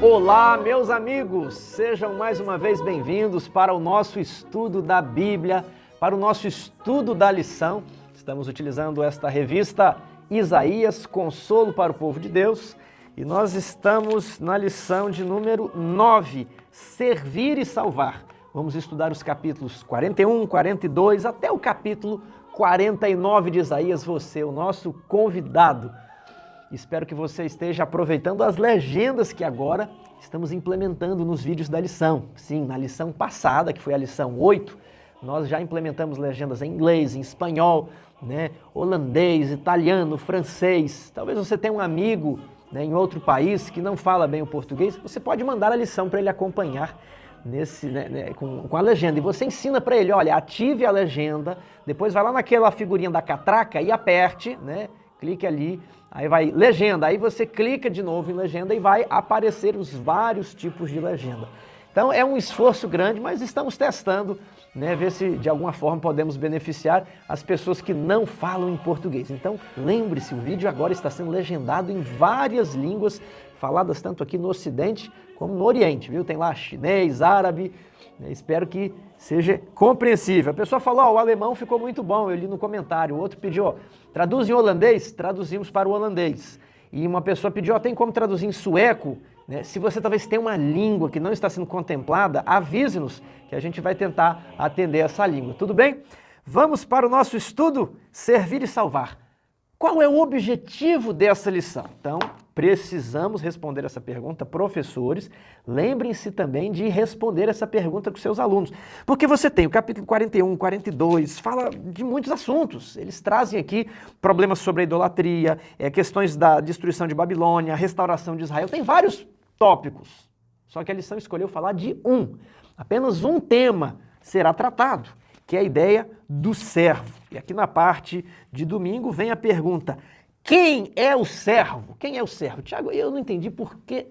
Olá, meus amigos! Sejam mais uma vez bem-vindos para o nosso estudo da Bíblia, para o nosso estudo da lição. Estamos utilizando esta revista Isaías, Consolo para o Povo de Deus, e nós estamos na lição de número 9, Servir e Salvar. Vamos estudar os capítulos 41, 42, até o capítulo 49 de Isaías, você, o nosso convidado. Espero que você esteja aproveitando as legendas que agora estamos implementando nos vídeos da lição. Sim, na lição passada, que foi a lição 8, nós já implementamos legendas em inglês, em espanhol, holandês, italiano, francês. Talvez você tenha um amigo em outro país que não fala bem o português, você pode mandar a lição para ele acompanhar com a legenda. E você ensina para ele, olha, ative a legenda, depois vai lá naquela figurinha da catraca e aperte, clique ali, aí vai legenda, aí você clica de novo em legenda e vai aparecer os vários tipos de legenda. Então é um esforço grande, mas estamos testando, ver se de alguma forma podemos beneficiar as pessoas que não falam em português. Então lembre-se, o vídeo agora está sendo legendado em várias línguas, faladas tanto aqui no Ocidente como no Oriente, viu? Tem lá chinês, árabe, espero que seja compreensível. A pessoa falou, o alemão ficou muito bom, eu li no comentário. O outro pediu, traduz em holandês? Traduzimos para o holandês. E uma pessoa pediu, tem como traduzir em sueco? Se você talvez tenha uma língua que não está sendo contemplada, avise-nos que a gente vai tentar atender essa língua. Tudo bem? Vamos para o nosso estudo, Servir e Salvar. Qual é o objetivo dessa lição? Então, precisamos responder essa pergunta, professores. Lembrem-se também de responder essa pergunta com seus alunos. Porque você tem o capítulo 41, 42, fala de muitos assuntos. Eles trazem aqui problemas sobre a idolatria, questões da destruição de Babilônia, restauração de Israel. Tem vários tópicos. Só que a lição escolheu falar de um. Apenas um tema será tratado, que é a ideia do servo. E aqui na parte de domingo vem a pergunta: quem é o servo? Quem é o servo? Tiago, eu não entendi porque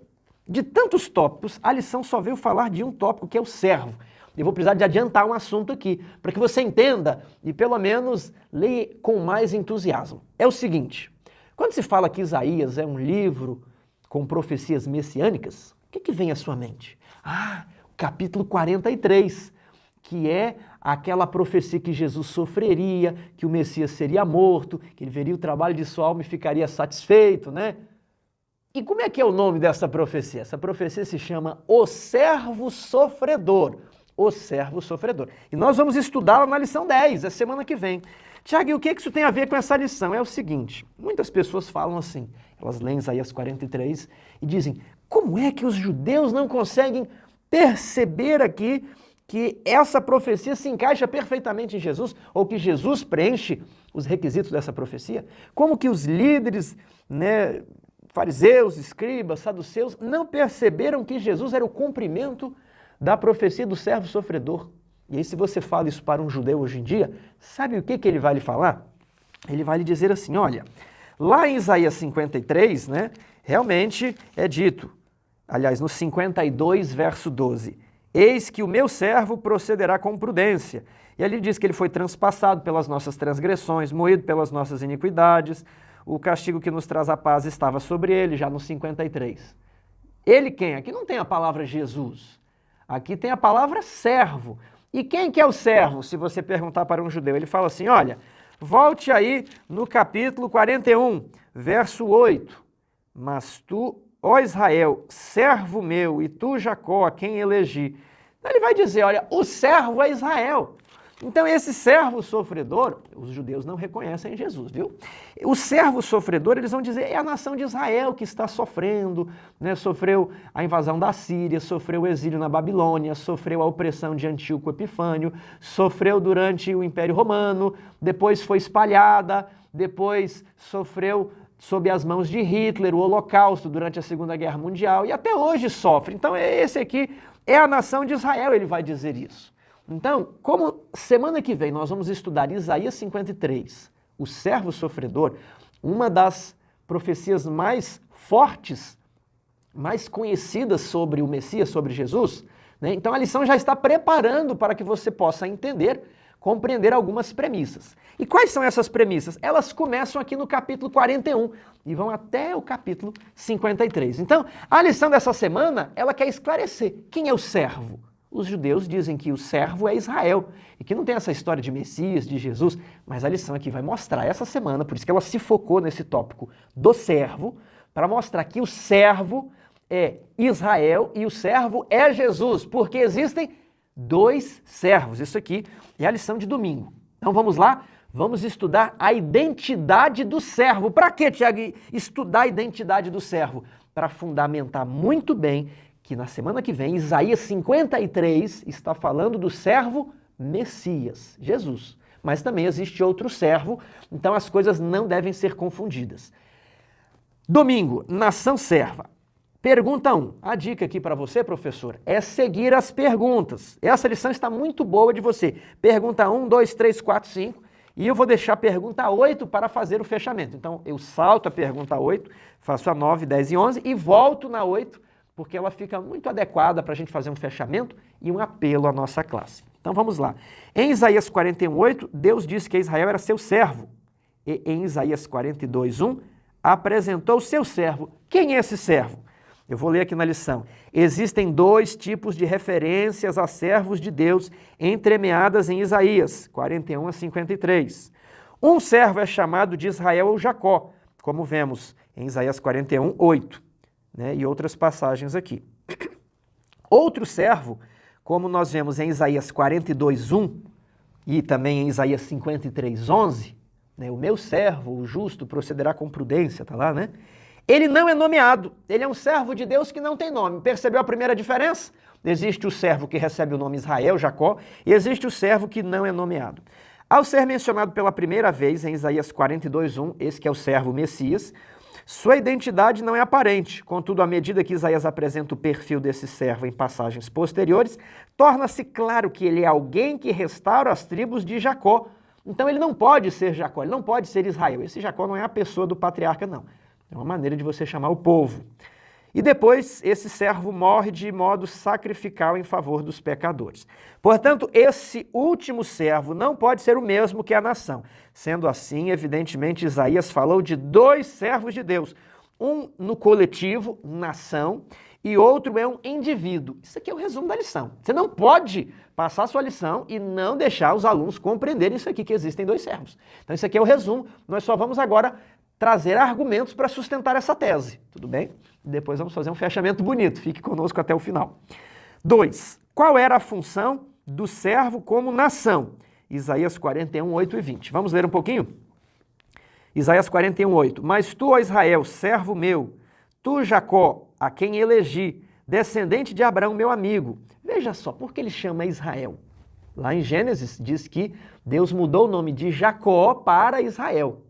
de tantos tópicos, a lição só veio falar de um tópico, que é o servo. Eu vou precisar de adiantar um assunto aqui, para que você entenda e pelo menos leia com mais entusiasmo. É o seguinte, quando se fala que Isaías é um livro com profecias messiânicas, o que vem à sua mente? O capítulo 43, que é aquela profecia que Jesus sofreria, que o Messias seria morto, que ele veria o trabalho de sua alma e ficaria satisfeito, E como é que é o nome dessa profecia? Essa profecia se chama O Servo Sofredor. O Servo Sofredor. E nós vamos estudá-la na lição 10, a semana que vem. Tiago, e o que isso tem a ver com essa lição? É o seguinte, muitas pessoas falam assim, elas leem Isaías 43 e dizem, como é que os judeus não conseguem perceber aqui que essa profecia se encaixa perfeitamente em Jesus, ou que Jesus preenche os requisitos dessa profecia? Como que os líderes, fariseus, escribas, saduceus, não perceberam que Jesus era o cumprimento da profecia do servo sofredor? E aí, se você fala isso para um judeu hoje em dia, sabe o que ele vai lhe falar? Ele vai lhe dizer assim, olha, lá em Isaías 53, realmente é dito, aliás, no 52, verso 12, eis que o meu servo procederá com prudência. E ali diz que ele foi transpassado pelas nossas transgressões, moído pelas nossas iniquidades, o castigo que nos traz a paz estava sobre ele, já no 53. Ele quem? Aqui não tem a palavra Jesus, aqui tem a palavra servo. E quem que é o servo? Se você perguntar para um judeu, ele fala assim, olha, volte aí no capítulo 41, verso 8, mas tu, ó Israel, servo meu, e tu, Jacó, a quem elegi. Então ele vai dizer, olha, o servo é Israel. Então esse servo sofredor, os judeus não reconhecem Jesus, viu? O servo sofredor, eles vão dizer, é a nação de Israel que está sofrendo, sofreu a invasão da Síria, sofreu o exílio na Babilônia, sofreu a opressão de Antíoco Epifânio, sofreu durante o Império Romano, depois foi espalhada, depois sofreu sob as mãos de Hitler, o Holocausto durante a Segunda Guerra Mundial, e até hoje sofre. Então esse aqui é a nação de Israel, ele vai dizer isso. Então, como semana que vem nós vamos estudar Isaías 53, o servo sofredor, uma das profecias mais fortes, mais conhecidas sobre o Messias, sobre Jesus, então a lição já está preparando para que você possa entender compreender algumas premissas. E quais são essas premissas? Elas começam aqui no capítulo 41 e vão até o capítulo 53. Então, a lição dessa semana, ela quer esclarecer quem é o servo. Os judeus dizem que o servo é Israel e que não tem essa história de Messias, de Jesus, mas a lição aqui vai mostrar essa semana, por isso que ela se focou nesse tópico do servo, para mostrar que o servo é Israel e o servo é Jesus, porque existem dois servos. Isso aqui é a lição de domingo. Então vamos lá, vamos estudar a identidade do servo. Para que, Tiago, estudar a identidade do servo? Para fundamentar muito bem que na semana que vem, Isaías 53 está falando do servo Messias, Jesus. Mas também existe outro servo, então as coisas não devem ser confundidas. Domingo, nação serva. Pergunta 1. A dica aqui para você, professor, é seguir as perguntas. Essa lição está muito boa de você. Pergunta 1, 2, 3, 4, 5. E eu vou deixar a pergunta 8 para fazer o fechamento. Então, eu salto a pergunta 8, faço a 9, 10 e 11 e volto na 8, porque ela fica muito adequada para a gente fazer um fechamento e um apelo à nossa classe. Então, vamos lá. Em Isaías 41:8, Deus disse que Israel era seu servo. E em Isaías 42:1, apresentou seu servo. Quem é esse servo? Eu vou ler aqui na lição. Existem dois tipos de referências a servos de Deus entremeadas em Isaías 41 a 53. Um servo é chamado de Israel ou Jacó, como vemos em Isaías 41:8, né, e outras passagens aqui. Outro servo, como nós vemos em Isaías 42:1 e também em Isaías 53:11, né, o meu servo, o justo, procederá com prudência, tá lá, né? Ele não é nomeado, ele é um servo de Deus que não tem nome. Percebeu a primeira diferença? Existe o servo que recebe o nome Israel, Jacó, e existe o servo que não é nomeado. Ao ser mencionado pela primeira vez em Isaías 42:1, esse que é o servo Messias, sua identidade não é aparente. Contudo, à medida que Isaías apresenta o perfil desse servo em passagens posteriores, torna-se claro que ele é alguém que restaura as tribos de Jacó. Então ele não pode ser Jacó, ele não pode ser Israel. Esse Jacó não é a pessoa do patriarca, não. É uma maneira de você chamar o povo. E depois, esse servo morre de modo sacrificial em favor dos pecadores. Portanto, esse último servo não pode ser o mesmo que a nação. Sendo assim, evidentemente, Isaías falou de dois servos de Deus. Um no coletivo, nação, e outro é um indivíduo. Isso aqui é o resumo da lição. Você não pode passar a sua lição e não deixar os alunos compreenderem isso aqui, que existem dois servos. Então, isso aqui é o resumo. Nós só vamos agora trazer argumentos para sustentar essa tese, tudo bem? Depois vamos fazer um fechamento bonito, fique conosco até o final. 2. Qual era a função do servo como nação? Isaías 41:8 e 20. Vamos ler um pouquinho? Isaías 41:8. Mas tu, ó Israel, servo meu, tu, Jacó, a quem elegi, descendente de Abraão, meu amigo. Veja só, por que ele chama Israel? Lá em Gênesis diz que Deus mudou o nome de Jacó para Israel.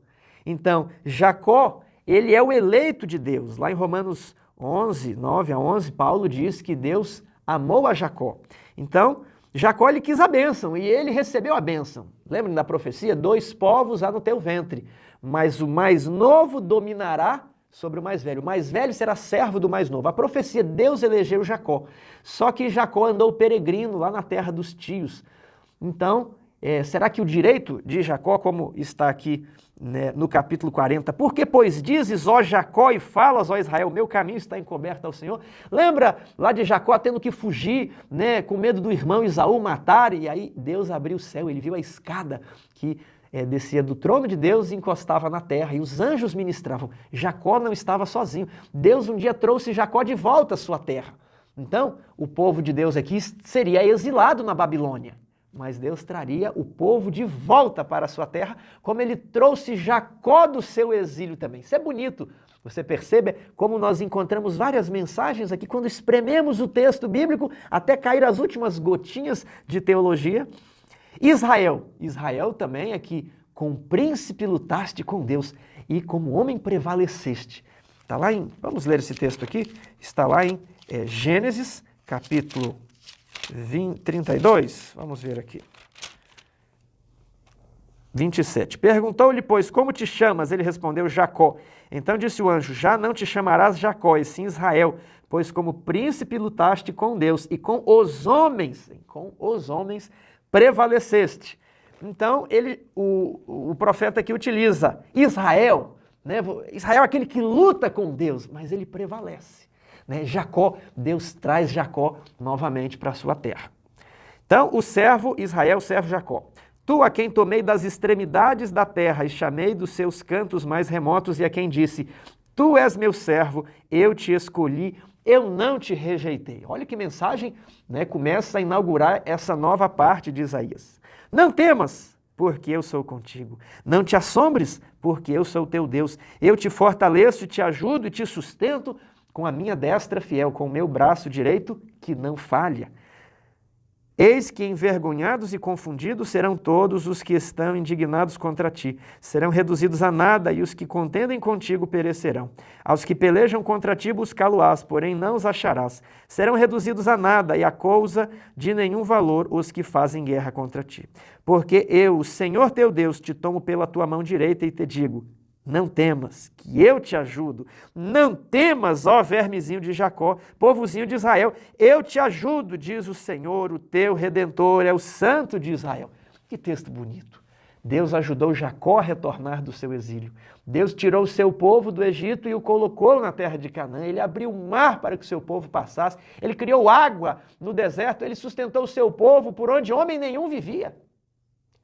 Então, Jacó, ele é o eleito de Deus. Lá em Romanos 11, 9 a 11, Paulo diz que Deus amou a Jacó. Então, Jacó, ele quis a bênção e ele recebeu a bênção. Lembrem da profecia? 2 povos há no teu ventre, mas o mais novo dominará sobre o mais velho. O mais velho será servo do mais novo. A profecia, Deus elegeu Jacó. Só que Jacó andou peregrino lá na terra dos tios. Então, será que o direito de Jacó, como está aqui, né, no capítulo 40, porque pois dizes, ó Jacó, e falas, ó Israel, meu caminho está encoberto ao Senhor. Lembra lá de Jacó tendo que fugir, né, com medo do irmão Esaú matar, e aí Deus abriu o céu, ele viu a escada que descia do trono de Deus e encostava na terra, e os anjos ministravam. Jacó não estava sozinho. Deus um dia trouxe Jacó de volta à sua terra. Então, o povo de Deus aqui seria exilado na Babilônia. Mas Deus traria o povo de volta para a sua terra, como ele trouxe Jacó do seu exílio também. Isso é bonito. Você percebe como nós encontramos várias mensagens aqui, quando esprememos o texto bíblico, até cair as últimas gotinhas de teologia. Israel também é que com o príncipe lutaste com Deus e como homem prevaleceste. Está lá em, vamos ler esse texto aqui, está lá em Gênesis, capítulo 32, vamos ver aqui. 27. Perguntou-lhe, pois, como te chamas? Ele respondeu, Jacó. Então disse o anjo, já não te chamarás Jacó, e sim Israel, pois como príncipe lutaste com Deus e com os homens prevaleceste. Então, o profeta aqui utiliza Israel, né? Israel é aquele que luta com Deus, mas ele prevalece. Né? Jacó, Deus traz Jacó novamente para a sua terra. Então, o servo Israel, o servo Jacó. Tu a quem tomei das extremidades da terra e chamei dos seus cantos mais remotos e a quem disse, tu és meu servo, eu te escolhi, eu não te rejeitei. Olha que mensagem, né, começa a inaugurar essa nova parte de Isaías. Não temas, porque eu sou contigo. Não te assombres, porque eu sou teu Deus. Eu te fortaleço, te ajudo e te sustento com a minha destra fiel, com o meu braço direito que não falha. Eis que envergonhados e confundidos serão todos os que estão indignados contra ti. Serão reduzidos a nada e os que contendem contigo perecerão. Aos que pelejam contra ti buscá-lo-ás, porém não os acharás. Serão reduzidos a nada e a coisa de nenhum valor os que fazem guerra contra ti. Porque eu, o Senhor teu Deus, te tomo pela tua mão direita e te digo, não temas, que eu te ajudo. Não temas, ó vermezinho de Jacó, povozinho de Israel. Eu te ajudo, diz o Senhor, o teu Redentor, é o Santo de Israel. Que texto bonito. Deus ajudou Jacó a retornar do seu exílio. Deus tirou o seu povo do Egito e o colocou na terra de Canaã. Ele abriu o mar para que o seu povo passasse. Ele criou água no deserto. Ele sustentou o seu povo por onde homem nenhum vivia.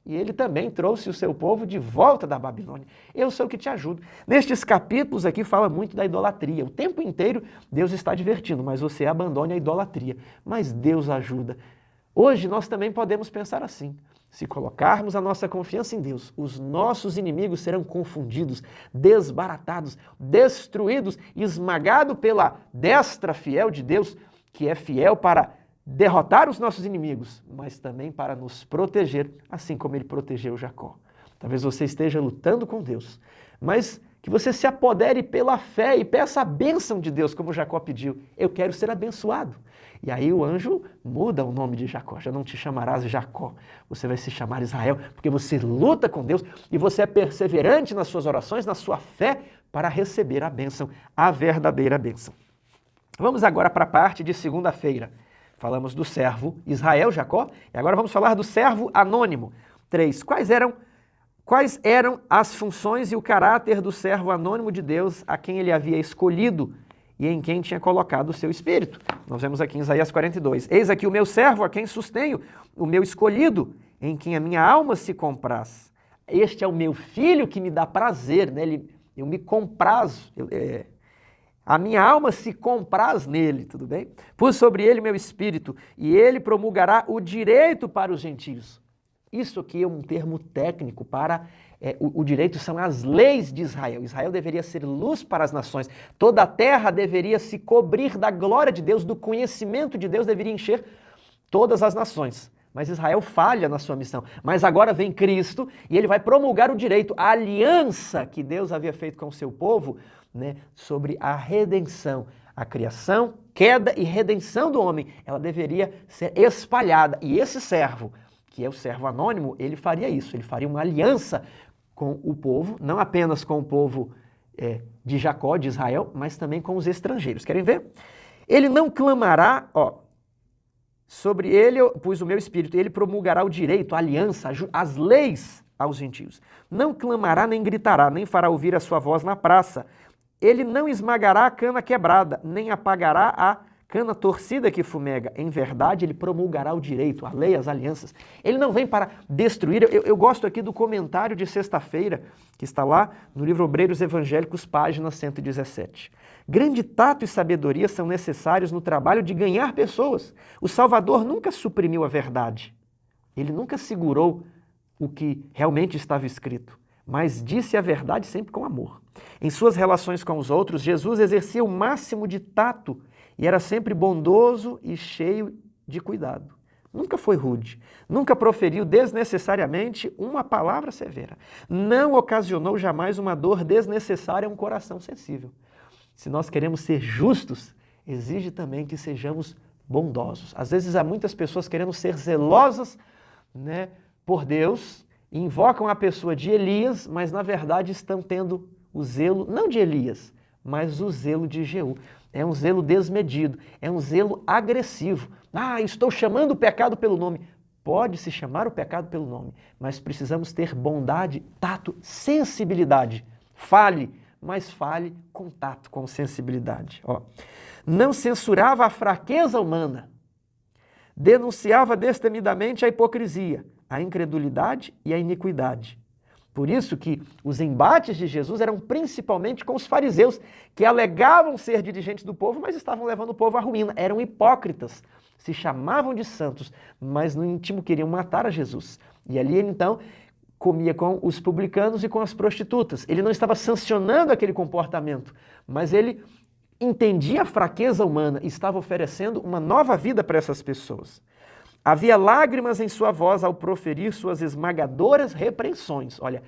E ele também trouxe o seu povo de volta da Babilônia. Eu sou o que te ajudo. Nestes capítulos aqui fala muito da idolatria. O tempo inteiro Deus está advertindo, mas você abandone a idolatria. Mas Deus ajuda. Hoje nós também podemos pensar assim. Se colocarmos a nossa confiança em Deus, os nossos inimigos serão confundidos, desbaratados, destruídos, esmagados pela destra fiel de Deus, que é fiel para derrotar os nossos inimigos, mas também para nos proteger, assim como ele protegeu Jacó. Talvez você esteja lutando com Deus, mas que você se apodere pela fé e peça a bênção de Deus, como Jacó pediu. Eu quero ser abençoado. E aí o anjo muda o nome de Jacó. Já não te chamarás Jacó, você vai se chamar Israel, porque você luta com Deus e você é perseverante nas suas orações, na sua fé, para receber a bênção, a verdadeira bênção. Vamos agora para a parte de segunda-feira. Falamos do servo Israel, Jacó, e agora vamos falar do servo anônimo. 3. Quais eram as funções e o caráter do servo anônimo de Deus a quem ele havia escolhido e em quem tinha colocado o seu espírito? Nós vemos aqui em Isaías 42. Eis aqui o meu servo a quem sustenho, o meu escolhido, em quem a minha alma se compraz. Este é o meu filho que me dá prazer, né? Eu me comprazo, a minha alma se compraz nele, tudo bem? Pus sobre ele meu espírito, e ele promulgará o direito para os gentios. Isso aqui é um termo técnico para... o direito são as leis de Israel. Israel deveria ser luz para as nações. Toda a terra deveria se cobrir da glória de Deus, do conhecimento de Deus, deveria encher todas as nações. Mas Israel falha na sua missão. Mas agora vem Cristo e ele vai promulgar o direito, a aliança que Deus havia feito com o seu povo, né, sobre a redenção, a criação, queda e redenção do homem. Ela deveria ser espalhada. E esse servo, que é o servo anônimo, ele faria isso. Ele faria uma aliança com o povo, não apenas com o povo de Jacó, de Israel, mas também com os estrangeiros. Querem ver? Ele não clamará, sobre ele eu pus o meu espírito, ele promulgará o direito, a aliança, as leis aos gentios. Não clamará nem gritará, nem fará ouvir a sua voz na praça. Ele não esmagará a cana quebrada, nem apagará a cana torcida que fumega. Em verdade, ele promulgará o direito, a lei, as alianças. Ele não vem para destruir. Eu gosto aqui do comentário de sexta-feira, que está lá no livro Obreiros Evangélicos, página 117. Grande tato e sabedoria são necessários no trabalho de ganhar pessoas. O Salvador nunca suprimiu a verdade. Ele nunca segurou o que realmente estava escrito, mas disse a verdade sempre com amor. Em suas relações com os outros, Jesus exercia o máximo de tato e era sempre bondoso e cheio de cuidado. Nunca foi rude, nunca proferiu desnecessariamente uma palavra severa. Não ocasionou jamais uma dor desnecessária a um coração sensível. Se nós queremos ser justos, exige também que sejamos bondosos. Às vezes há muitas pessoas querendo ser zelosas, né, por Deus, invocam a pessoa de Elias, mas na verdade estão tendo o zelo, não de Elias, mas o zelo de Jeú. É um zelo desmedido, é um zelo agressivo. Estou chamando o pecado pelo nome. Pode-se chamar o pecado pelo nome, mas precisamos ter bondade, tato, sensibilidade. Fale, mas fale com tato, com sensibilidade. Ó. Não censurava a fraqueza humana, denunciava destemidamente a hipocrisia, a incredulidade e a iniquidade. Por isso que os embates de Jesus eram principalmente com os fariseus, que alegavam ser dirigentes do povo, mas estavam levando o povo à ruína. Eram hipócritas, se chamavam de santos, mas no íntimo queriam matar a Jesus. E ali ele então comia com os publicanos e com as prostitutas. Ele não estava sancionando aquele comportamento, mas ele entendia a fraqueza humana e estava oferecendo uma nova vida para essas pessoas. Havia lágrimas em sua voz ao proferir suas esmagadoras repreensões. Olha,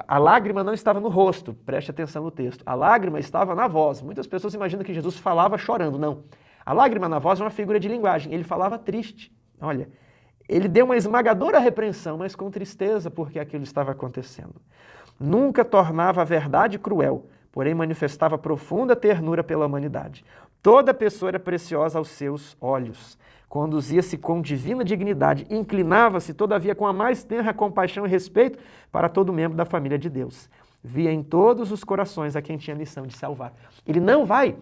a lágrima não estava no rosto, preste atenção no texto. A lágrima estava na voz. Muitas pessoas imaginam que Jesus falava chorando. Não. A lágrima na voz é uma figura de linguagem. Ele falava triste. Olha, ele deu uma esmagadora repreensão, mas com tristeza porque aquilo estava acontecendo. Nunca tornava a verdade cruel, porém manifestava profunda ternura pela humanidade. Toda pessoa era preciosa aos seus olhos. Conduzia-se com divina dignidade, inclinava-se, todavia, com a mais tenra compaixão e respeito para todo membro da família de Deus. Via em todos os corações a quem tinha a missão de salvar. Ele não vai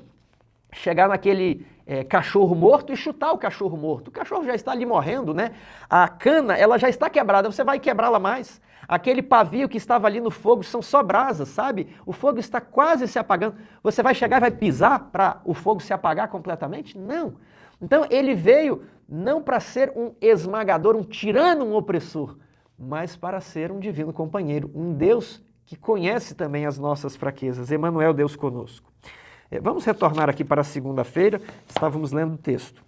chegar naquele cachorro morto e chutar o cachorro morto. O cachorro já está ali morrendo, né? A cana, ela já está quebrada, você vai quebrá-la mais. Aquele pavio que estava ali no fogo são só brasas, sabe? O fogo está quase se apagando. Você vai chegar e vai pisar para o fogo se apagar completamente? Não. Então ele veio não para ser um esmagador, um tirano, um opressor, mas para ser um divino companheiro, um Deus que conhece também as nossas fraquezas. Emmanuel, Deus conosco. Vamos retornar aqui para a segunda-feira, estávamos lendo o texto.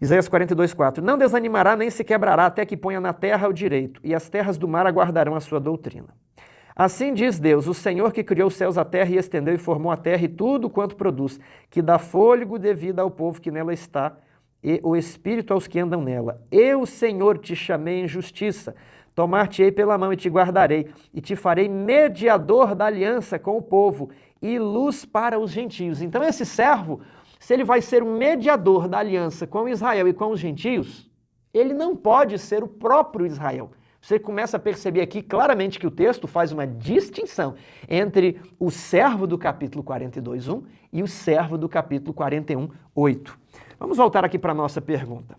Isaías 42:4. Não desanimará nem se quebrará até que ponha na terra o direito, e as terras do mar aguardarão a sua doutrina. Assim diz Deus, o Senhor que criou os céus, a terra e estendeu e formou a terra e tudo quanto produz, que dá fôlego de vida ao povo que nela está e o espírito aos que andam nela. Eu, Senhor, te chamei em justiça, tomar-te-ei pela mão e te guardarei, e te farei mediador da aliança com o povo e luz para os gentios. Então esse servo, se ele vai ser um mediador da aliança com Israel e com os gentios, ele não pode ser o próprio Israel. Você começa a perceber aqui claramente que o texto faz uma distinção entre o servo do capítulo 42:1 e o servo do capítulo 41:8. Vamos voltar aqui para a nossa pergunta.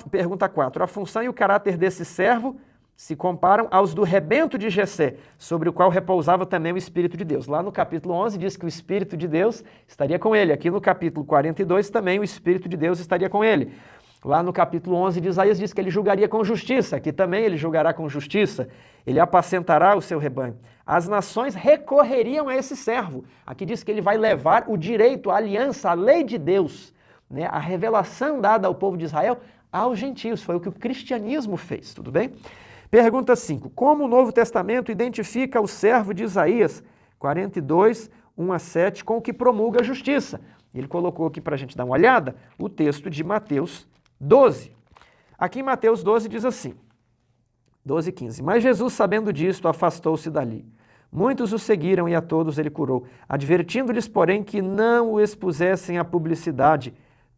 Pergunta 4. A função e o caráter desse servo se comparam aos do rebento de Jessé, sobre o qual repousava também o Espírito de Deus. Lá no capítulo 11 diz que o Espírito de Deus estaria com ele. Aqui no capítulo 42 também o Espírito de Deus estaria com ele. Lá no capítulo 11 de Isaías diz que ele julgaria com justiça. Aqui também ele julgará com justiça. Ele apacentará o seu rebanho. As nações recorreriam a esse servo. Aqui diz que ele vai levar o direito, a aliança, a lei de Deus, né? A revelação dada ao povo de Israel aos gentios. Foi o que o cristianismo fez, tudo bem? Pergunta 5. Como o Novo Testamento identifica o servo de Isaías 42:1-7 com o que promulga a justiça? Ele colocou aqui para a gente dar uma olhada o texto de Mateus 12. Aqui em Mateus 12 diz assim, 12:15. Mas Jesus, sabendo disto, afastou-se dali. Muitos o seguiram e a todos ele curou, advertindo-lhes, porém, que não o expusessem à publicidade,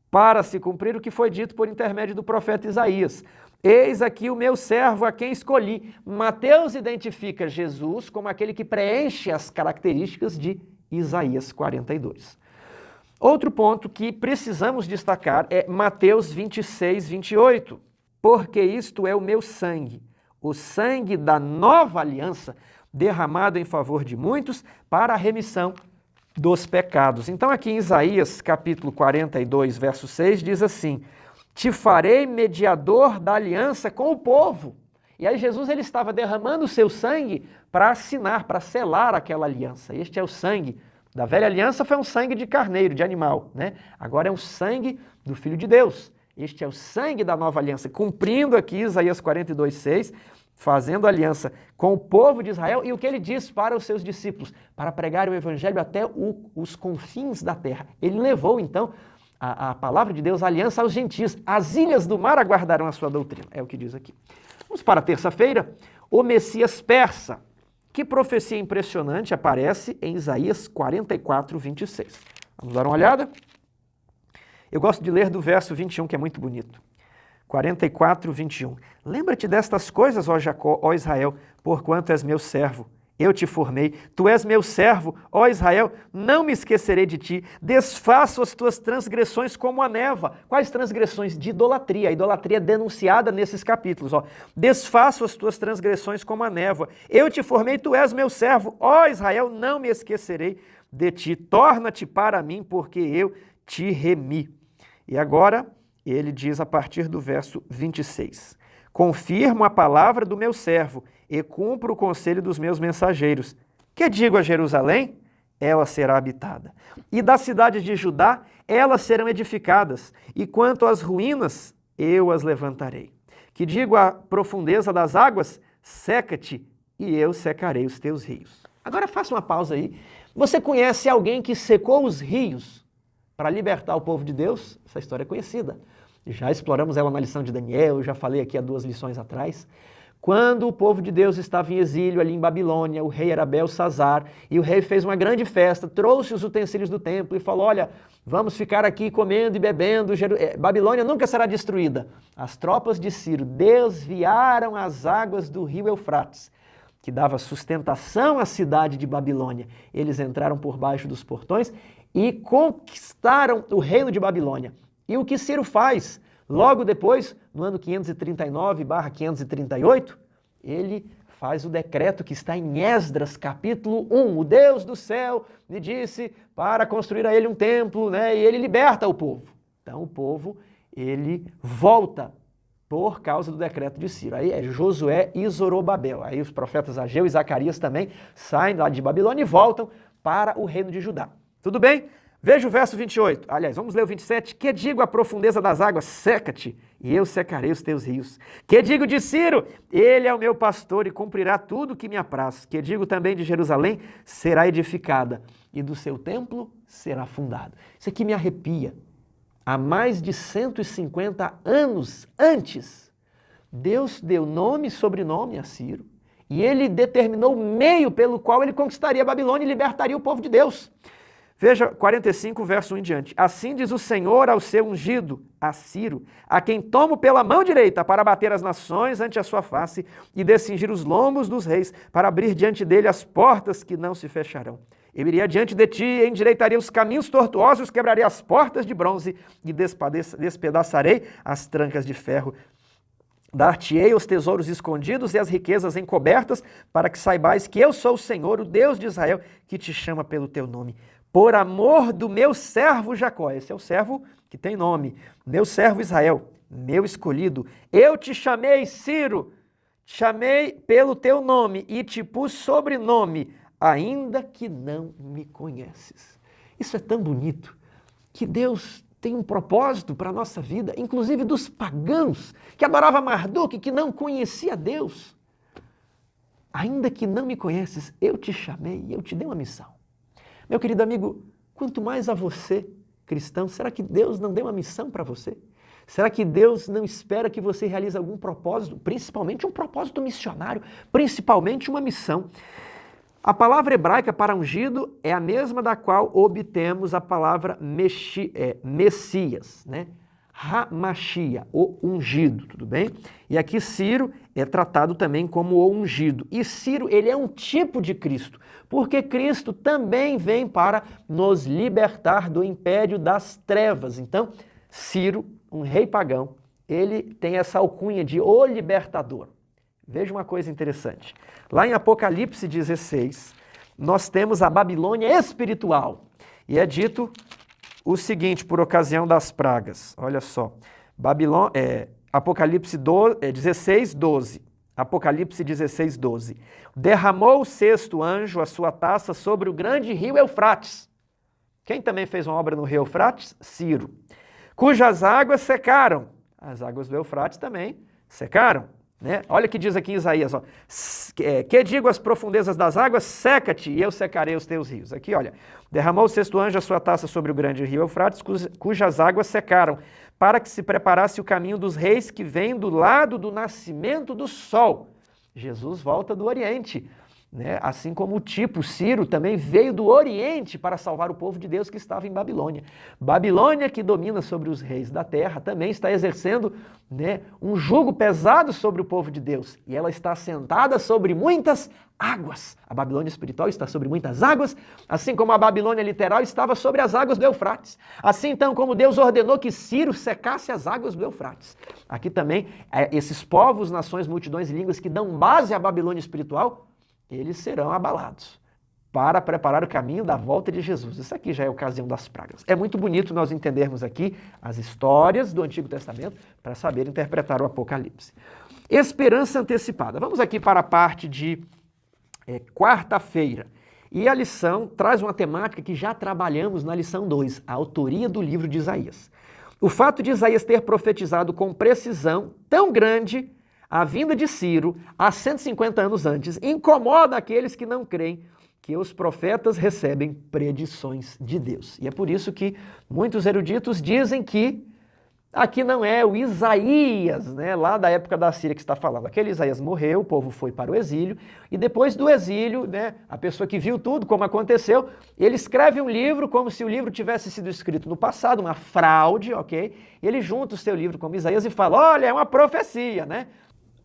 para se cumprir o que foi dito por intermédio do profeta Isaías. Eis aqui o meu servo a quem escolhi. Mateus identifica Jesus como aquele que preenche as características de Isaías 42. Outro ponto que precisamos destacar é Mateus 26:28. Porque isto é o meu sangue, o sangue da nova aliança, derramado em favor de muitos para a remissão dos pecados. Então aqui em Isaías capítulo 42, verso 6, diz assim, te farei mediador da aliança com o povo. E aí Jesus ele estava derramando o seu sangue para assinar, para selar aquela aliança. Este é o sangue da velha aliança, foi um sangue de carneiro, de animal, né? Agora é um sangue do Filho de Deus. Este é o sangue da nova aliança, cumprindo aqui Isaías 42:6, fazendo aliança com o povo de Israel, e o que ele diz para os seus discípulos, para pregar o evangelho até os confins da terra. Ele levou, então, a palavra de Deus, a aliança aos gentios. As ilhas do mar aguardaram a sua doutrina, é o que diz aqui. Vamos para a terça-feira, o Messias persa. Que profecia impressionante aparece em Isaías 44:26. Vamos dar uma olhada? Eu gosto de ler do verso 21, que é muito bonito. 44, 21. Lembra-te destas coisas, ó Jacó, ó Israel, porquanto és meu servo. Eu te formei, tu és meu servo, ó Israel, não me esquecerei de ti, desfaço as tuas transgressões como a névoa. Quais transgressões? De idolatria. A idolatria é denunciada nesses capítulos. Ó. Desfaço as tuas transgressões como a névoa. Eu te formei, tu és meu servo, ó Israel, não me esquecerei de ti. Torna-te para mim, porque eu te remi. E agora, ele diz a partir do verso 26. Confirmo a palavra do meu servo e cumpro o conselho dos meus mensageiros. Que digo a Jerusalém? Ela será habitada. E das cidades de Judá, elas serão edificadas. E quanto às ruínas, eu as levantarei. Que digo à profundeza das águas? Seca-te, e eu secarei os teus rios. Agora faça uma pausa aí. Você conhece alguém que secou os rios para libertar o povo de Deus? Essa história é conhecida. Já exploramos ela na lição de Daniel, eu já falei aqui há 2 lições atrás. Quando o povo de Deus estava em exílio ali em Babilônia, o rei era Belsazar, e o rei fez uma grande festa, trouxe os utensílios do templo e falou, olha, vamos ficar aqui comendo e bebendo, Babilônia nunca será destruída. As tropas de Ciro desviaram as águas do rio Eufrates, que dava sustentação à cidade de Babilônia. Eles entraram por baixo dos portões e conquistaram o reino de Babilônia. E o que Ciro faz? Logo depois, no ano 539/538, ele faz o decreto que está em Esdras, capítulo 1. O Deus do céu lhe disse para construir a ele um templo, né? E ele liberta o povo. Então o povo, ele volta por causa do decreto de Ciro. Aí é Josué e Zorobabel. Aí os profetas Ageu e Zacarias também saem lá de Babilônia e voltam para o reino de Judá. Tudo bem? Veja o verso 28. Aliás, vamos ler o 27. Que digo à profundeza das águas? Seca-te, e eu secarei os teus rios. Que digo de Ciro? Ele é o meu pastor e cumprirá tudo o que me apraz. Que digo também de Jerusalém? Será edificada, e do seu templo será fundado. Isso aqui me arrepia. Há mais de 150 anos antes, Deus deu nome e sobrenome a Ciro, e ele determinou o meio pelo qual ele conquistaria a Babilônia e libertaria o povo de Deus. Veja 45, verso 1 em diante. Assim diz o Senhor ao seu ungido, a Ciro, a quem tomo pela mão direita para bater as nações ante a sua face e descingir os lombos dos reis, para abrir diante dele as portas que não se fecharão. Eu iria diante de ti, endireitaria os caminhos tortuosos, quebrarei as portas de bronze e despedaçarei as trancas de ferro. Dar-te-ei os tesouros escondidos e as riquezas encobertas, para que saibais que eu sou o Senhor, o Deus de Israel, que te chama pelo teu nome. Por amor do meu servo Jacó, esse é o servo que tem nome, meu servo Israel, meu escolhido, eu te chamei, Ciro, te chamei pelo teu nome e te pus sobrenome, ainda que não me conheces. Isso é tão bonito, que Deus tem um propósito para a nossa vida, inclusive dos pagãos, que adoravam Marduk, que não conhecia Deus. Ainda que não me conheces, eu te chamei e eu te dei uma missão. Meu querido amigo, quanto mais a você, cristão, será que Deus não deu uma missão para você? Será que Deus não espera que você realize algum propósito, principalmente um propósito missionário, principalmente uma missão? A palavra hebraica para ungido é a mesma da qual obtemos a palavra Messias, né? Hamashia, o ungido, tudo bem? E aqui Ciro é tratado também como o ungido. E Ciro, ele é um tipo de Cristo, porque Cristo também vem para nos libertar do império das trevas. Então, Ciro, um rei pagão, ele tem essa alcunha de o libertador. Veja uma coisa interessante. Lá em Apocalipse 16, nós temos a Babilônia espiritual. E é dito o seguinte, por ocasião das pragas. Olha só. Apocalipse 16, 12. Apocalipse 16, 12. Derramou o sexto anjo a sua taça sobre o grande rio Eufrates. Quem também fez uma obra no rio Eufrates? Ciro. Cujas águas secaram. As águas do Eufrates também secaram. Né? Olha o que diz aqui em Isaías, ó. Que digo às profundezas das águas, seca-te e eu secarei os teus rios. Aqui, olha, derramou o sexto anjo a sua taça sobre o grande rio Eufrates, cujas águas secaram, para que se preparasse o caminho dos reis que vêm do lado do nascimento do sol. Jesus volta do Oriente. né? Assim como o tipo Ciro também veio do Oriente para salvar o povo de Deus que estava em Babilônia. Babilônia, que domina sobre os reis da terra, também está exercendo, né, um jugo pesado sobre o povo de Deus. E ela está sentada sobre muitas águas. A Babilônia espiritual está sobre muitas águas, assim como a Babilônia literal estava sobre as águas do Eufrates. Assim, então, como Deus ordenou que Ciro secasse as águas do Eufrates. Aqui também, esses povos, nações, multidões e línguas que dão base à Babilônia espiritual, eles serão abalados para preparar o caminho da volta de Jesus. Isso aqui já é a ocasião das pragas. É muito bonito nós entendermos aqui as histórias do Antigo Testamento para saber interpretar o Apocalipse. Esperança antecipada. Vamos aqui para a parte de quarta-feira. E a lição traz uma temática que já trabalhamos na lição 2, a autoria do livro de Isaías. O fato de Isaías ter profetizado com precisão tão grande a vinda de Ciro, há 150 anos antes, incomoda aqueles que não creem que os profetas recebem predições de Deus. E é por isso que muitos eruditos dizem que aqui não é o Isaías, né, lá da época da Síria que está falando. Aquele Isaías morreu, o povo foi para o exílio, e depois do exílio, né, a pessoa que viu tudo, como aconteceu, ele escreve um livro como se o livro tivesse sido escrito no passado, uma fraude, ok? Ele junta o seu livro como Isaías e fala, olha, é uma profecia, né?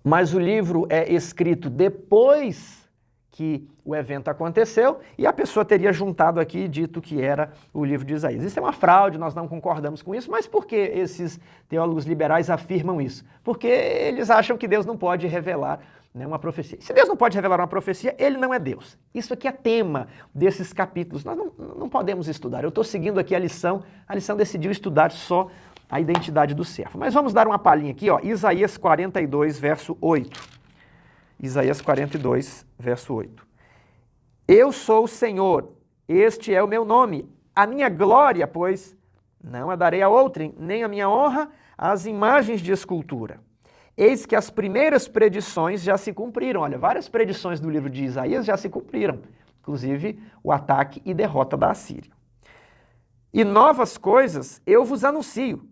Mas o livro é escrito depois que o evento aconteceu e a pessoa teria juntado aqui e dito que era o livro de Isaías. Isso é uma fraude, nós não concordamos com isso, mas por que esses teólogos liberais afirmam isso? Porque eles acham que Deus não pode revelar, né, uma profecia. Se Deus não pode revelar uma profecia, ele não é Deus. Isso aqui é tema desses capítulos. Nós não podemos estudar. Eu estou seguindo aqui a lição decidiu estudar só a identidade do servo. Mas vamos dar uma palhinha aqui, ó, Isaías 42, verso 8. Isaías 42, verso 8. Eu sou o Senhor, este é o meu nome, a minha glória, pois, não a darei a outrem, nem a minha honra às imagens de escultura. Eis que as primeiras predições já se cumpriram. Olha, várias predições do livro de Isaías já se cumpriram, inclusive o ataque e derrota da Assíria. E novas coisas eu vos anuncio,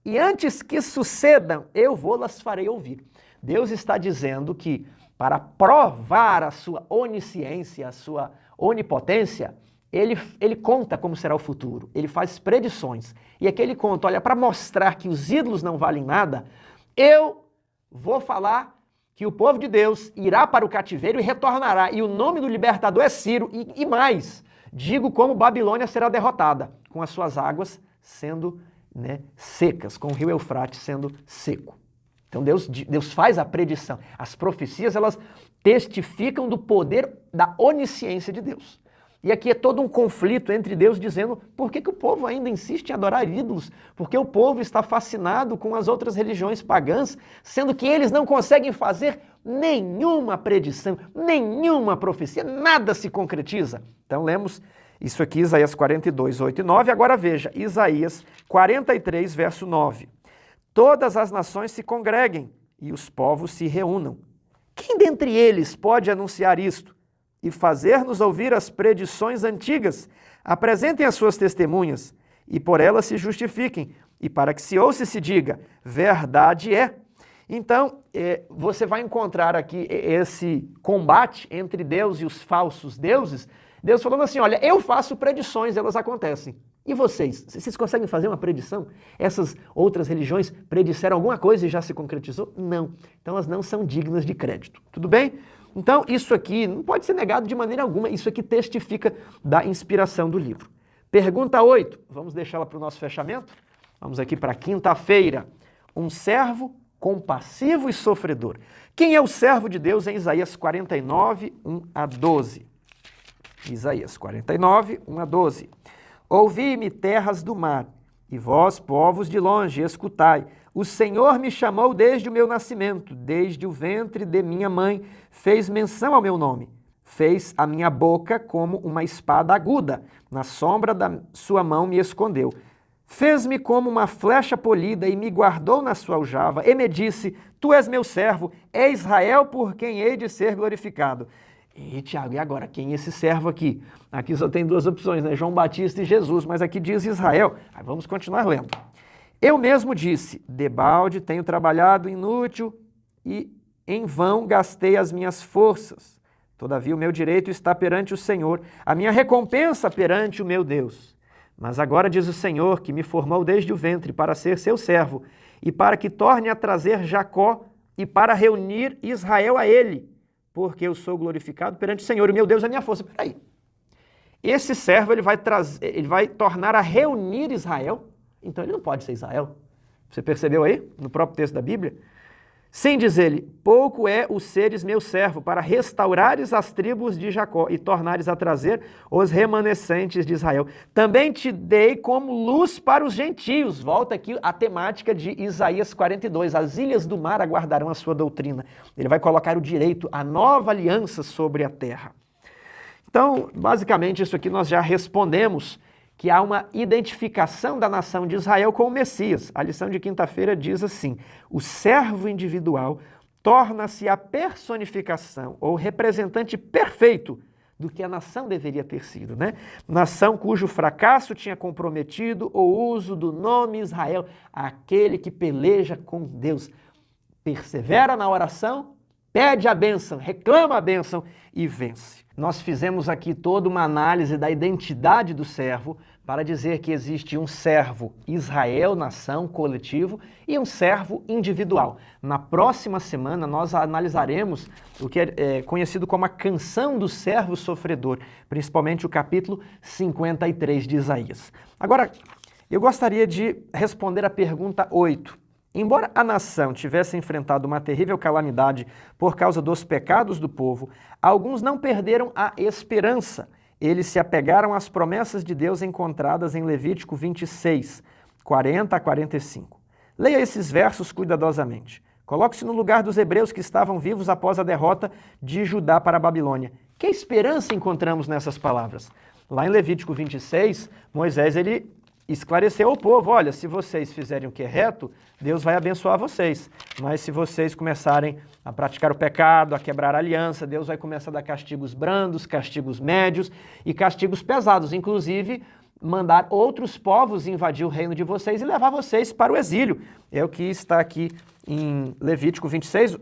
e antes que sucedam, eu vou-las farei ouvir. Deus está dizendo que, para provar a sua onisciência, a sua onipotência, ele conta como será o futuro, ele faz predições. E aqui ele conta, olha, para mostrar que os ídolos não valem nada, eu vou falar que o povo de Deus irá para o cativeiro e retornará, e o nome do libertador é Ciro, e mais, digo como Babilônia será derrotada, com as suas águas sendo, né, secas, com o rio Eufrates sendo seco. Então Deus faz a predição. As profecias, elas testificam do poder da onisciência de Deus. E aqui é todo um conflito entre Deus dizendo por que o povo ainda insiste em adorar ídolos, porque o povo está fascinado com as outras religiões pagãs, sendo que eles não conseguem fazer nenhuma predição, nenhuma profecia, nada se concretiza. Então lemos isso aqui, Isaías 42, 8 e 9. Agora veja, Isaías 43, verso 9. Todas as nações se congreguem e os povos se reúnam. Quem dentre eles pode anunciar isto e fazer-nos ouvir as predições antigas? Apresentem as suas testemunhas e por elas se justifiquem, e para que se ouça e se diga, verdade é. Então, você vai encontrar aqui esse combate entre Deus e os falsos deuses, Deus falando assim, olha, eu faço predições, elas acontecem. E vocês? Vocês conseguem fazer uma predição? Essas outras religiões predisseram alguma coisa e já se concretizou? Não. Então elas não são dignas de crédito. Tudo bem? Então isso aqui não pode ser negado de maneira alguma. Isso aqui testifica da inspiração do livro. Pergunta 8. Vamos deixá-la para o nosso fechamento? Vamos aqui para quinta-feira. Um servo compassivo e sofredor. Quem é o servo de Deus em Isaías 49, 1 a 12? Isaías 49, 1 a 12. Ouvi-me, terras do mar, e vós, povos de longe, escutai. O Senhor me chamou desde o meu nascimento, desde o ventre de minha mãe, fez menção ao meu nome. Fez a minha boca como uma espada aguda, na sombra da sua mão me escondeu. Fez-me como uma flecha polida e me guardou na sua aljava, e me disse, tu és meu servo, é Israel por quem hei de ser glorificado. E Tiago, e agora, quem é esse servo aqui? Aqui só tem duas opções, né? João Batista e Jesus, mas aqui diz Israel. Aí vamos continuar lendo. Eu mesmo disse, debalde tenho trabalhado inútil e em vão gastei as minhas forças. Todavia o meu direito está perante o Senhor, a minha recompensa perante o meu Deus. Mas agora diz o Senhor, que me formou desde o ventre para ser seu servo, e para que torne a trazer Jacó, e para reunir Israel a ele, porque eu sou glorificado perante o Senhor, e meu Deus é a minha força. Peraí, esse servo ele vai tornar a reunir Israel, então ele não pode ser Israel. Você percebeu aí, no próprio texto da Bíblia? Sim, diz ele, pouco é o seres meu servo, para restaurares as tribos de Jacó e tornares a trazer os remanescentes de Israel. Também te dei como luz para os gentios. Volta aqui a temática de Isaías 42. As ilhas do mar aguardarão a sua doutrina. Ele vai colocar o direito, a nova aliança sobre a terra. Então, basicamente, isso aqui nós já respondemos, que há uma identificação da nação de Israel com o Messias. A lição de quinta-feira diz assim: o servo individual torna-se a personificação ou representante perfeito do que a nação deveria ter sido, né? Nação cujo fracasso tinha comprometido o uso do nome Israel, aquele que peleja com Deus, persevera na oração, pede a bênção, reclama a bênção e vence. Nós fizemos aqui toda uma análise da identidade do servo para dizer que existe um servo Israel, nação, coletivo, e um servo individual. Na próxima semana nós analisaremos o que é conhecido como a canção do servo sofredor, principalmente o capítulo 53 de Isaías. Agora, eu gostaria de responder a pergunta 8. Embora a nação tivesse enfrentado uma terrível calamidade por causa dos pecados do povo, alguns não perderam a esperança. Eles se apegaram às promessas de Deus encontradas em Levítico 26, 40 a 45. Leia esses versos cuidadosamente. Coloque-se no lugar dos hebreus que estavam vivos após a derrota de Judá para a Babilônia. Que esperança encontramos nessas palavras? Lá em Levítico 26, Moisés esclareceu ao povo: olha, se vocês fizerem o que é reto, Deus vai abençoar vocês. Mas se vocês começarem a praticar o pecado, a quebrar a aliança, Deus vai começar a dar castigos brandos, castigos médios e castigos pesados. Inclusive, mandar outros povos invadir o reino de vocês e levar vocês para o exílio. É o que está aqui em Levítico 26.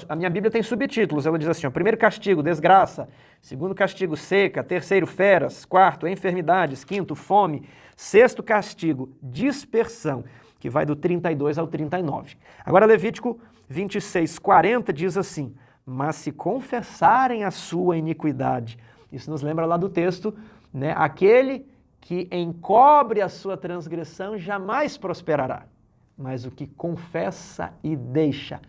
A minha Bíblia tem subtítulos. Ela diz assim: ó, primeiro castigo, desgraça. Segundo castigo, seca. Terceiro, feras. Quarto, enfermidades. Quinto, fome. Sexto castigo, dispersão, que vai do 32 ao 39. Agora, Levítico 26, 40 diz assim: mas se confessarem a sua iniquidade. Isso nos lembra lá do texto, né? Aquele que encobre a sua transgressão jamais prosperará, mas o que confessa e deixa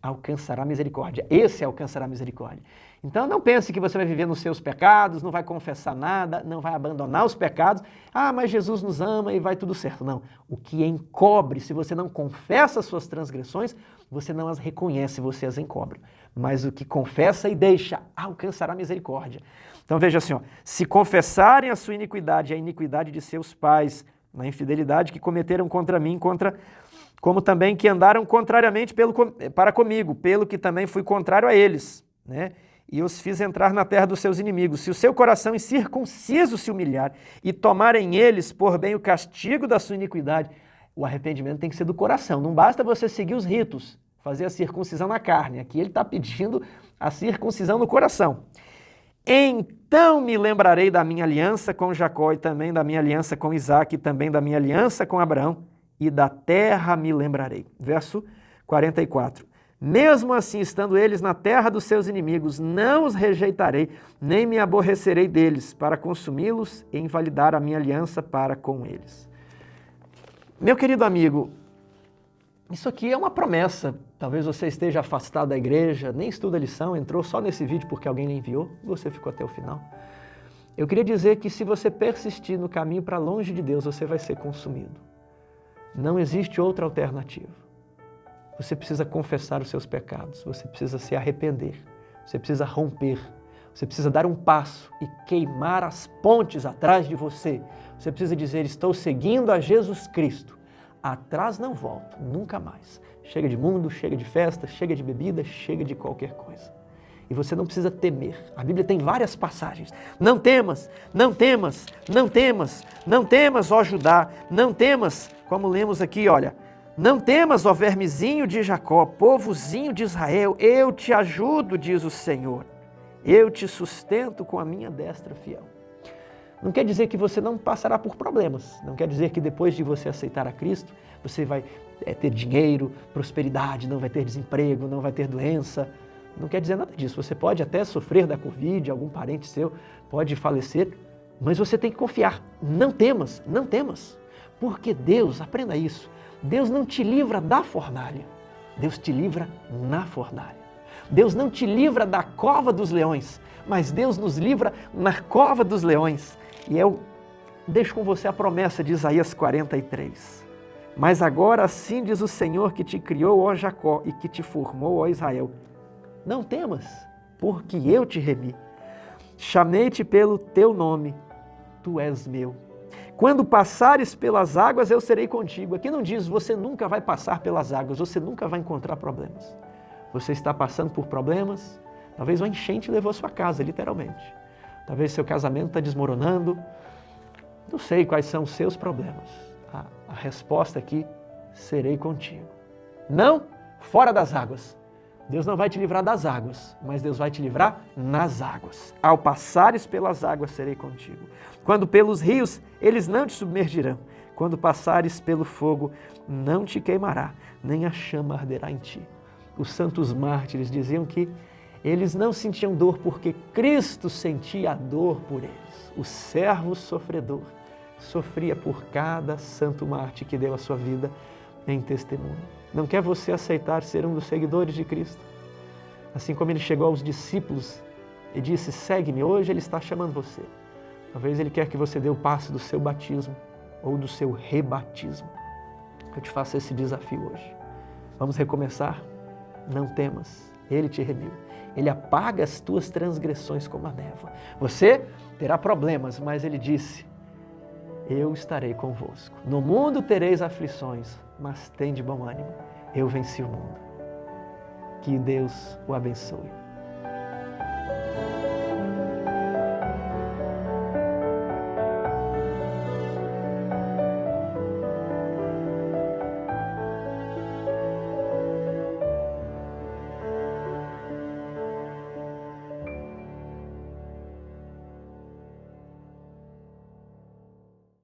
alcançará misericórdia. Esse alcançará misericórdia. Então não pense que você vai viver nos seus pecados, não vai confessar nada, não vai abandonar os pecados. Ah, mas Jesus nos ama e vai tudo certo. Não. O que encobre, se você não confessa as suas transgressões, você não as reconhece, você as encobre. Mas o que confessa e deixa alcançará misericórdia. Então veja assim, ó, se confessarem a sua iniquidade e a iniquidade de seus pais, na infidelidade que cometeram contra mim, como também que andaram contrariamente para comigo, pelo que também fui contrário a eles, né? E os fiz entrar na terra dos seus inimigos. Se o seu coração incircunciso se humilhar e tomarem eles por bem o castigo da sua iniquidade, o arrependimento tem que ser do coração. Não basta você seguir os ritos, fazer a circuncisão na carne. Aqui ele está pedindo a circuncisão no coração. Então me lembrarei da minha aliança com Jacó e também da minha aliança com Isaque e também da minha aliança com Abraão, e da terra me lembrarei. Verso 44. Mesmo assim, estando eles na terra dos seus inimigos, não os rejeitarei, nem me aborrecerei deles, para consumi-los e invalidar a minha aliança para com eles. Meu querido amigo, isso aqui é uma promessa. Talvez você esteja afastado da igreja, nem estuda a lição, entrou só nesse vídeo porque alguém lhe enviou, você ficou até o final. Eu queria dizer que se você persistir no caminho para longe de Deus, você vai ser consumido. Não existe outra alternativa. Você precisa confessar os seus pecados, você precisa se arrepender, você precisa romper, você precisa dar um passo e queimar as pontes atrás de você. Você precisa dizer: estou seguindo a Jesus Cristo. Atrás não volto, nunca mais. Chega de mundo, chega de festa, chega de bebida, chega de qualquer coisa. E você não precisa temer. A Bíblia tem várias passagens. Não temas, não temas, não temas, não temas, ó Judá, não temas, como lemos aqui, olha. Não temas, ó vermezinho de Jacó, povozinho de Israel, eu te ajudo, diz o Senhor. eu te sustento com a minha destra fiel. Não quer dizer que você não passará por problemas, não quer dizer que depois de você aceitar a Cristo, você vai ter dinheiro, prosperidade, não vai ter desemprego, não vai ter doença. Não quer dizer nada disso. Você pode até sofrer da Covid, algum parente seu pode falecer, mas você tem que confiar. Não temas, não temas. Porque Deus, aprenda isso, Deus não te livra da fornalha, Deus te livra na fornalha. Deus não te livra da cova dos leões, mas Deus nos livra na cova dos leões. E eu deixo com você a promessa de Isaías 43. Mas agora assim diz o Senhor que te criou, ó Jacó, e que te formou, ó Israel. Não temas, porque eu te remi. Chamei-te pelo teu nome, tu és meu. Quando passares pelas águas, eu serei contigo. Aqui não diz, você nunca vai passar pelas águas, você nunca vai encontrar problemas. Você está passando por problemas, talvez uma enchente levou a sua casa, literalmente. Talvez seu casamento está desmoronando. Não sei quais são os seus problemas. A resposta aqui, serei contigo. Não fora das águas. Deus não vai te livrar das águas, mas Deus vai te livrar nas águas. Ao passares pelas águas, serei contigo. Quando pelos rios, eles não te submergirão. Quando passares pelo fogo, não te queimará, nem a chama arderá em ti. Os santos mártires diziam que eles não sentiam dor porque Cristo sentia a dor por eles. O servo sofredor sofria por cada santo mártir que deu a sua vida em testemunho. Não quer você aceitar ser um dos seguidores de Cristo? Assim como ele chegou aos discípulos e disse, segue-me, hoje ele está chamando você. Talvez ele quer que você dê o passo do seu batismo ou do seu rebatismo. Eu te faço esse desafio hoje. Vamos recomeçar? Não temas, ele te remiu. Ele apaga as tuas transgressões como a névoa. Você terá problemas, mas ele disse, eu estarei convosco. No mundo tereis aflições, mas tem de bom ânimo. Eu venci o mundo. Que Deus o abençoe.